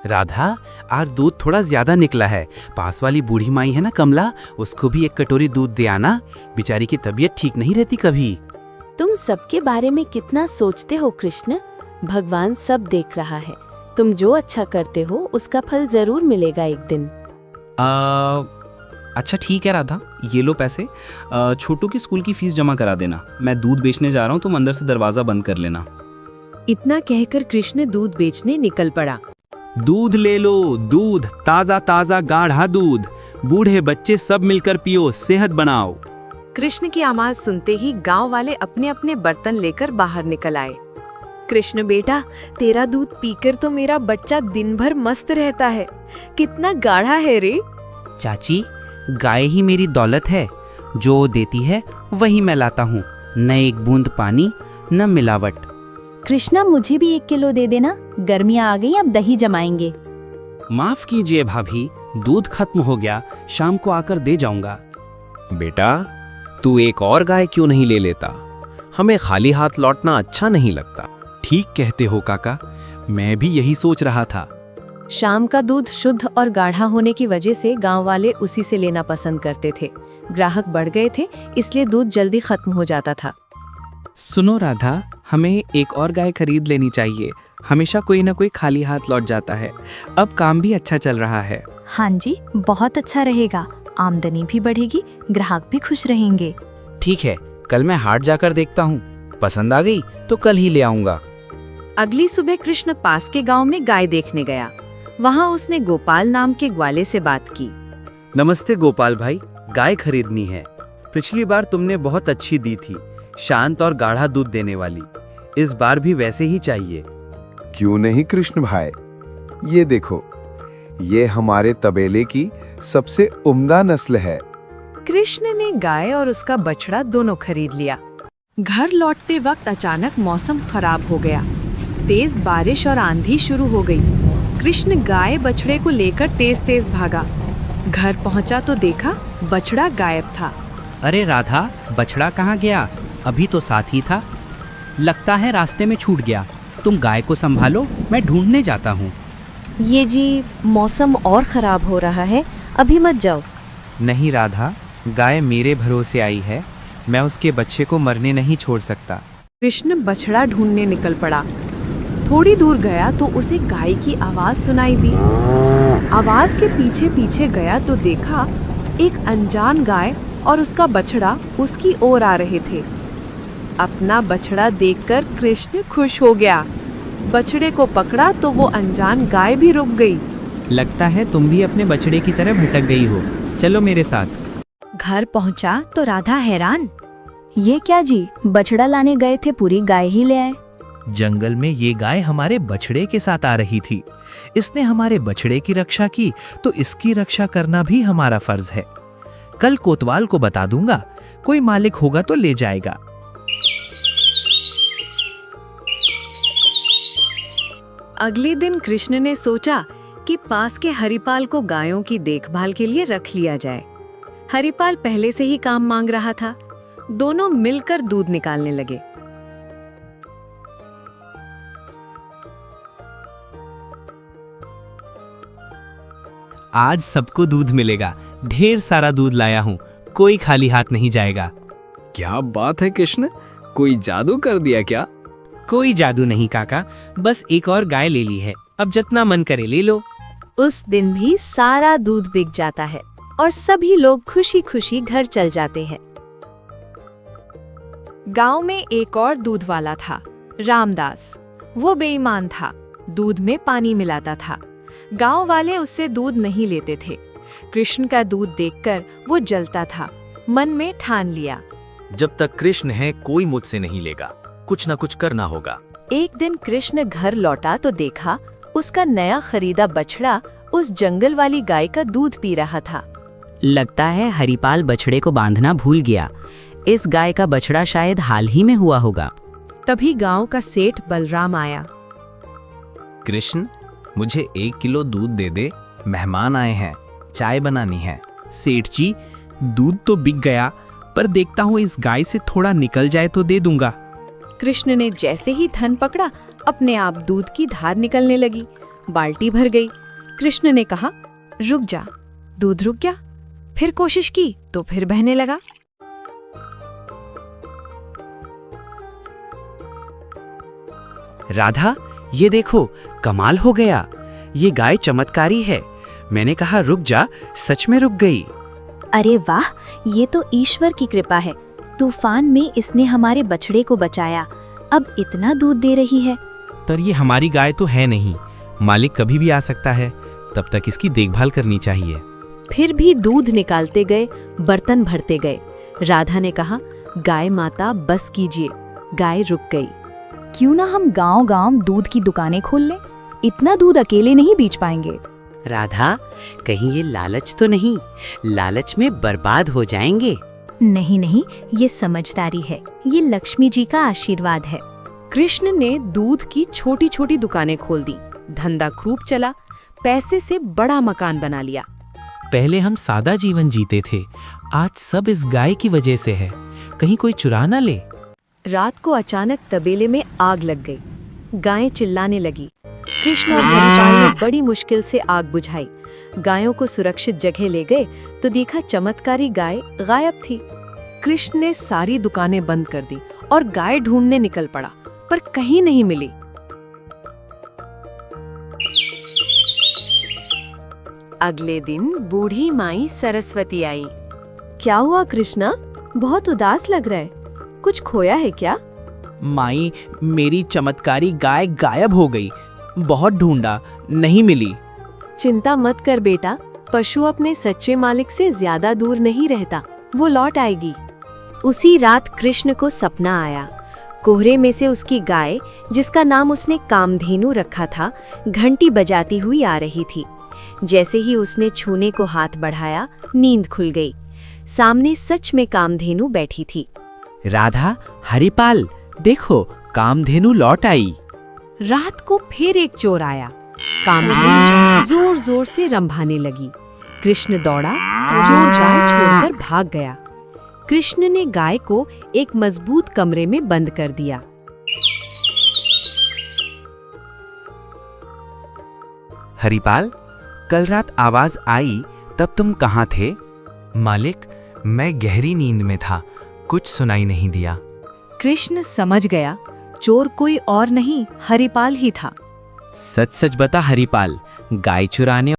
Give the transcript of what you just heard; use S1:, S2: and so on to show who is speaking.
S1: राधा, आज दूध थोड़ा ज्यादा निकला है। पास वाली बूढ़ी माई है ना कमला, उसको भी एक कटोरी दूध दे आना। बेचारी की तबीयत ठीक नहीं रहती कभी।
S2: तुम सबके बारे में कितना सोचते हो कृष्ण। भगवान सब देख रहा है। तुम जो अच्छा करते हो उसका फल जरूर मिलेगा एक दिन।
S3: अच्छा ठीक है राधा, ये लो पैसे। छोटू की स्कूल की फीस जमा करा देना। मैं दूध बेचने जा रहा हूँ, तुम अंदर से दरवाजा बंद कर लेना।
S4: इतना कहकर कृष्ण दूध बेचने निकल पड़ा।
S1: दूध ले लो, दूध, ताजा ताजा गाढ़ा दूध। बूढ़े बच्चे सब मिलकर पियो, सेहत बनाओ।
S4: कृष्ण की आवाज सुनते ही गांव वाले अपने अपने बर्तन लेकर बाहर निकल आए। कृष्ण बेटा, तेरा दूध पीकर तो मेरा बच्चा दिन भर मस्त रहता है। कितना गाढ़ा है रे।
S1: चाची, गाय ही मेरी दौलत है। जो देती है वही मैं लाता हूँ, न एक बूंद पानी न मिलावट।
S2: कृष्णा, मुझे भी 1 किलो दे देना। गर्मियाँ आ गई, अब दही जमाएंगे।
S1: माफ कीजिए भाभी, दूध खत्म हो गया, शाम को आकर दे जाऊंगा।
S5: बेटा, तू एक और गाय क्यों नहीं ले लेता? हमें खाली हाथ लौटना अच्छा नहीं लगता।
S1: ठीक कहते हो काका, मैं भी यही सोच रहा था।
S4: शाम का दूध शुद्ध और गाढ़ा होने की वजह से गांव वाले उसी से लेना पसंद करते थे। ग्राहक बढ़ गए थे, इसलिए दूध जल्दी खत्म हो जाता था।
S3: सुनो राधा, हमें एक और गाय खरीद लेनी चाहिए। हमेशा कोई ना कोई खाली हाथ लौट जाता है। अब काम भी अच्छा चल रहा है।
S2: हाँ जी, बहुत अच्छा रहेगा। आमदनी भी बढ़ेगी, ग्राहक भी खुश रहेंगे।
S1: ठीक है, कल मैं हाट जाकर देखता हूँ। पसंद आ गई तो कल ही ले आऊंगा।
S4: अगली सुबह कृष्ण पास के गांव में गाय देखने गया। वहां उसने गोपाल नाम के ग्वाले से बात की।
S1: नमस्ते गोपाल भाई, गाय खरीदनी है। पिछली बार तुमने बहुत अच्छी दी थी, शांत और गाढ़ा दूध देने वाली। इस बार भी वैसे ही चाहिए।
S6: क्यों नहीं कृष्ण भाई, ये देखो, ये हमारे तबेले की सबसे उम्दा नस्ल है।
S4: कृष्ण ने गाय और उसका बछड़ा दोनों खरीद लिया। घर लौटते वक्त अचानक मौसम खराब हो गया। तेज बारिश और आंधी शुरू हो गई। कृष्ण गाय बछड़े को लेकर तेज तेज भागा। घर पहुंचा तो देखा बछड़ा गायब था।
S3: अरे राधा, बछड़ा कहाँ गया? अभी तो साथ ही था। लगता है रास्ते में छूट गया। तुम गाय को संभालो, मैं ढूंढने जाता हूँ।
S2: ये जी, मौसम और खराब हो रहा है, अभी मत जाओ।
S3: नहीं राधा, गाय मेरे भरोसे आई है। मैं उसके बच्चे को मरने नहीं छोड़ सकता।
S4: कृष्ण बछड़ा ढूंढने निकल पड़ा। थोड़ी दूर गया तो उसे गाय की आवाज सुनाई दी। आवाज के पीछे पीछे गया तो देखा एक अनजान गाय और उसका बछड़ा उसकी ओर आ रहे थे। अपना बछड़ा देखकर कृष्ण खुश हो गया। बछड़े को पकड़ा तो वो अनजान गाय भी रुक गई।
S3: लगता है तुम भी अपने बछड़े की तरह भटक गई हो। चलो मेरे साथ।
S2: घर पहुंचा तो राधा हैरान। ये क्या जी, बछड़ा लाने गए थे, पूरी गाय ही ले आए।
S7: जंगल में ये गाय हमारे बछड़े के साथ आ रही थी। इसने हमारे बछड़े की रक्षा की, तो इसकी रक्षा करना भी हमारा फर्ज है। कल कोतवाल को बता दूंगा, कोई मालिक होगा तो ले जाएगा।
S4: अगले दिन कृष्ण ने सोचा कि पास के हरिपाल को गायों की देखभाल के लिए रख लिया जाए। हरिपाल पहले से ही काम मांग रहा था। दोनों मिलकर दूध निकालने लगे।
S7: आज सबको दूध मिलेगा। ढेर सारा दूध लाया हूँ, कोई खाली हाथ नहीं जाएगा।
S5: क्या बात है कृष्ण, कोई जादू कर दिया क्या?
S7: कोई जादू नहीं काका, बस एक और गाय ले ली है। अब जितना मन करे ले लो।
S2: उस दिन भी सारा दूध बिक जाता है और सभी लोग खुशी खुशी घर चल जाते हैं।
S4: गांव में एक और दूध वाला था, रामदास। वो बेईमान था, दूध में पानी मिलाता था। गांव वाले उससे दूध नहीं लेते थे। कृष्ण का दूध देखकर वो जलता था। मन में ठान लिया,
S8: जब तक कृष्ण है कोई मुझसे नहीं लेगा। कुछ न कुछ करना होगा।
S4: एक दिन कृष्ण घर लौटा तो देखा उसका नया खरीदा बछड़ा उस जंगल वाली गाय का दूध पी रहा था।
S9: लगता है हरिपाल बछड़े को बांधना भूल गया। इस गाय का बछड़ा शायद हाल ही में हुआ होगा।
S4: तभी गांव का सेठ बलराम आया।
S3: कृष्ण, मुझे 1 किलो दूध दे दे, मेहमान आए हैं, चाय बनानी है।
S7: सेठ जी, दूध तो बिक गया, पर देखता हूँ इस गाय से थोड़ा निकल जाए तो दे दूंगा।
S4: कृष्ण ने जैसे ही थन पकड़ा, अपने आप दूध की धार निकलने लगी।
S10: बाल्टी भर गई। कृष्ण ने कहा, रुक जा। दूध रुक गया। फिर कोशिश की तो फिर बहने लगा।
S3: राधा, ये देखो, कमाल हो गया। ये गाय चमत्कारी है। मैंने कहा रुक जा, सच में रुक गई।
S2: अरे वाह, ये तो ईश्वर की कृपा है। तूफान में इसने हमारे बछड़े को बचाया, अब इतना दूध दे रही है।
S7: पर ये हमारी गाय तो है नहीं, मालिक कभी भी आ सकता है, तब तक इसकी देखभाल करनी चाहिए।
S10: फिर भी दूध निकालते गए, बर्तन भरते गए। राधा ने कहा, गाय माता बस कीजिए। गाय रुक गई।
S11: क्यों ना हम गांव-गांव दूध की दुकानें खोल लें? इतना दूध अकेले नहीं बेच पाएंगे।
S9: राधा, कहीं ये लालच तो नहीं? लालच में बर्बाद हो जाएंगे।
S2: नहीं नहीं, ये समझदारी है। ये लक्ष्मी जी का आशीर्वाद है।
S10: कृष्ण ने दूध की छोटी छोटी दुकानें खोल दी। धंधा खूब चला। पैसे से बड़ा मकान बना लिया।
S7: पहले हम सादा जीवन जीते थे, आज सब इस गाय की वजह से है। कहीं कोई चुरा ना ले।
S10: रात को अचानक तबेले में आग लग गई। गायें चिल्लाने लगी। कृष्ण और हरिपाल ने बड़ी मुश्किल से आग बुझाई। गायों को सुरक्षित जगह ले गए तो देखा चमत्कारी गाय गायब थी। कृष्ण ने सारी दुकानें बंद कर दी और गाय ढूंढने निकल पड़ा, पर कहीं नहीं मिली। अगले दिन बूढ़ी माई सरस्वती आई। क्या हुआ कृष्णा, बहुत उदास लग रहा है, कुछ खोया है क्या?
S3: माई, मेरी चमत्कारी गाय गायब हो गई। बहुत ढूंढा, नहीं मिली।
S10: चिंता मत कर बेटा, पशु अपने सच्चे मालिक से ज्यादा दूर नहीं रहता, वो लौट आएगी। उसी रात कृष्ण को सपना आया। कोहरे में से उसकी गाय, जिसका नाम उसने कामधेनु रखा था, घंटी बजाती हुई आ रही थी। जैसे ही उसने छूने को हाथ बढ़ाया, नींद खुल गई। सामने सच में कामधेनु बैठी थी।
S3: राधा, हरिपाल, देखो, कामधेनु लौट आई।
S10: रात को फिर एक चोर आया। कामधेनु जोर जोर से रंभाने लगी। कृष्ण दौड़ा, चोर गाय छोड़कर भाग गया। कृष्ण ने गाय को एक मजबूत कमरे में बंद कर दिया।
S3: हरिपाल, कल रात आवाज आई, तब तुम कहाँ थे?
S7: मालिक, मैं गहरी नींद में था, कुछ सुनाई नहीं दिया।
S10: कृष्ण समझ गया, चोर कोई और नहीं, हरिपाल ही था।
S3: सच सच बता हरिपाल, गाय चुराने